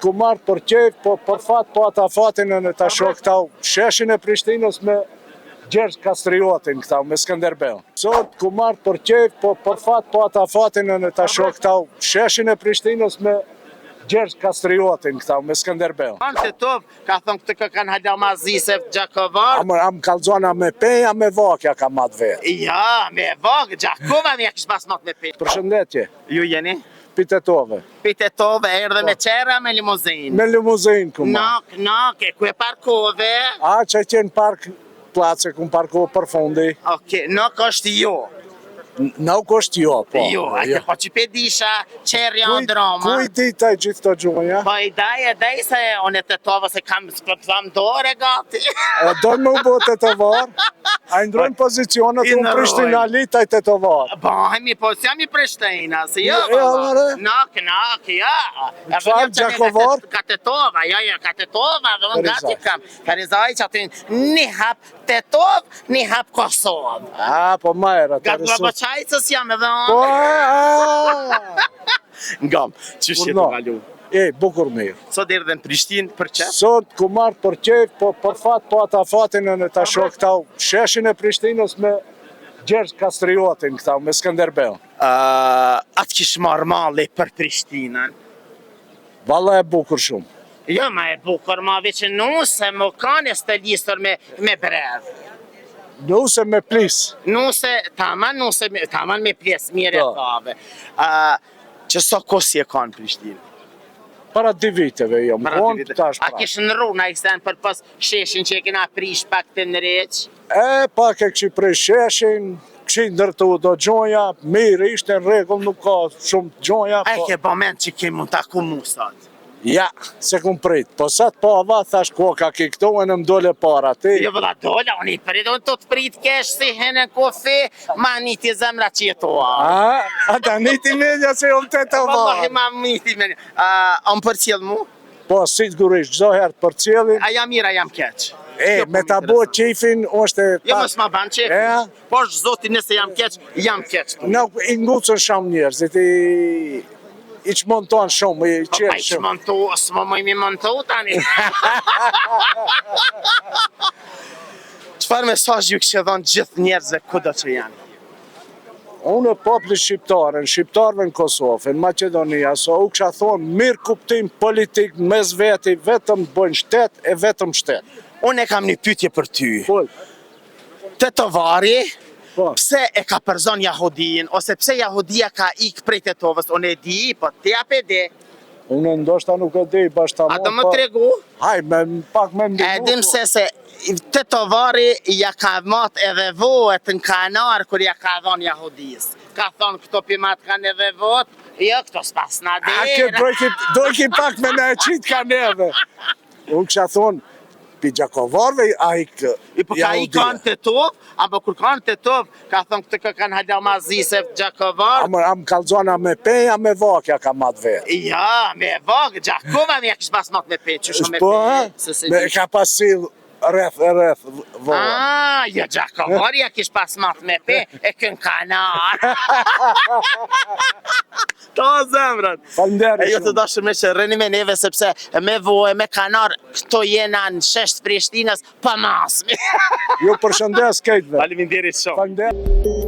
Ku marrë për qejf, po për fat, po ata fatin e në ta shoh këta sheshin e Prishtinës me Gjergj Kastriotin këta, me Skënderbeu. Sot ku marrë për qejf, po për fat, po ata fatin e në ta shoh këta sheshin e Prishtinës me Gjergj Kastriotin këta, me Skënderbeu. Të tov, ka thonë këtë kanë hajda ma zisef Gjakovar. Am kalzona me peja, me vakja ka mat vetë. Ja, me vak, Gjakova me kish pas mat me pe. Përshëndetje, Ju jeni? Pitetove. Pitetove, erdhe me qera me limuzin. Me limuzin ku marrë. Nak, e ku e parkove? A që qenë park place, ku parkove për fundi. Oke, nuk është jo. Nuk është jo, po. Jo, ate po që pe disha qerja në drama. Ku i ditaj gjithë të gjuhënja? Po i daj se unë të tova se kam dore gati. Do në më bote të varë, a i ndrojnë pozicionet unë Prishtina litaj të të varë. Bëhemi, po si jam i Prishtina, se jo, nak, ja. Qfarë Gjakovar? Katetova, ja, Katetova, dhe unë gati kam. Karizaj që aty një hap Tetov, një hap Kosovë. A, po majra, të Gatë rësu. babaqajcës jam edhe Po, Ngam, që shqe të galu. Bukur mirë. Sot erdhe në Prishtinë për qef? Sot ku marrë për qejf, po për fat, po ata fatin e në ta shoh këta sheshin e Prishtinës me Gjergj Kastriotin këta, me Skënderbeu. Atë kish marrë malli për Prishtinën. Valla e bukur shumë. Jo, ma e bukur, ma veç nuse më kanë e stëlisër me brev. Nuse me plis. Taman me ples, mire e thave. Që sa kosi e kanë Prishtinë? Para 2 viteve jam konë, tash A pra. kish në rruna i sen për pas sheshin që e kena prish pak të nëreq? Pak e këqi prej sheshin, këqi ndërtu do gjonja, mirë ishte në regull, nuk ka shumë gjonja. A e ke bëment që ke mund taku mu sot? Ja, se kum prit, po sa të pava, thash koka ki këto e në mdole para ti. Jo vëlla dola, unë i prit, unë të prit kesh si hene kofi, ma niti zemra qitoa. Ata niti medja se jom të të Wallahi varë. ma niti me... A më përcjell mu? Po, sigurisht, gjdo herë për cilin. A jam mirë, a jam keq? Me ta bo qifin, është e... Jo mos ma ban qef. Po është zoti nëse jam keq, jam keq. Nuk i ngucën shumë njerëzit, i që monton shumë, i Pa qenë i që shumë. montu, s'mo më imi montu tani. Qëfar mesazh ju kështë dhonë gjithë njerëzve kudo që janë? Unë popli shqiptarve në Kosovë, në Macedonia, so u kësha thonë mirë kuptim politik mes veti, vetëm bëjnë shtet e vetëm shtet. Unë e kam një pyetje për ty. Po, Tetovari, po. pse e ka përzon Jahudin, ose pse Jahudia ka ik prej Tetovës, unë e di, po te ape de. Unë ndoshta nuk e di bashkëtamon. A do më tregu? Haj, pak me ndimu. E dim se Tetovari ja ka mat edhe voët në kanar kur ja ka dhon Jahudis. Ka thonë këto pimat kanë edhe vot, jo këto s'pas na derë. Dojki pak me në e qitë ka neve. Unë kësha thonë, pi Gjakovarve a i kë Po ka i kanë Tetov, apo kur kanë Tetov, ka thonë këtë kanë hajda ma zisef Gjakovar. Am kalzona me peja, me vakja ka mat vetë. Ja, me vak, Gjakova me kish pas mat me pe, që shumë me Po, pe. me ka pasil rreth vojnë. Jo, Gjakovar ja kish pas mat me pe, e kën kanar. Ta zemrën. Falënderit E jo të dashur me që rëni me neve, sepse me vojë, me kanar, këto jena në shesht Prishtinës, pa masmi. Ju përshëndes kejtve. Faleminderit shumë. Falënderit.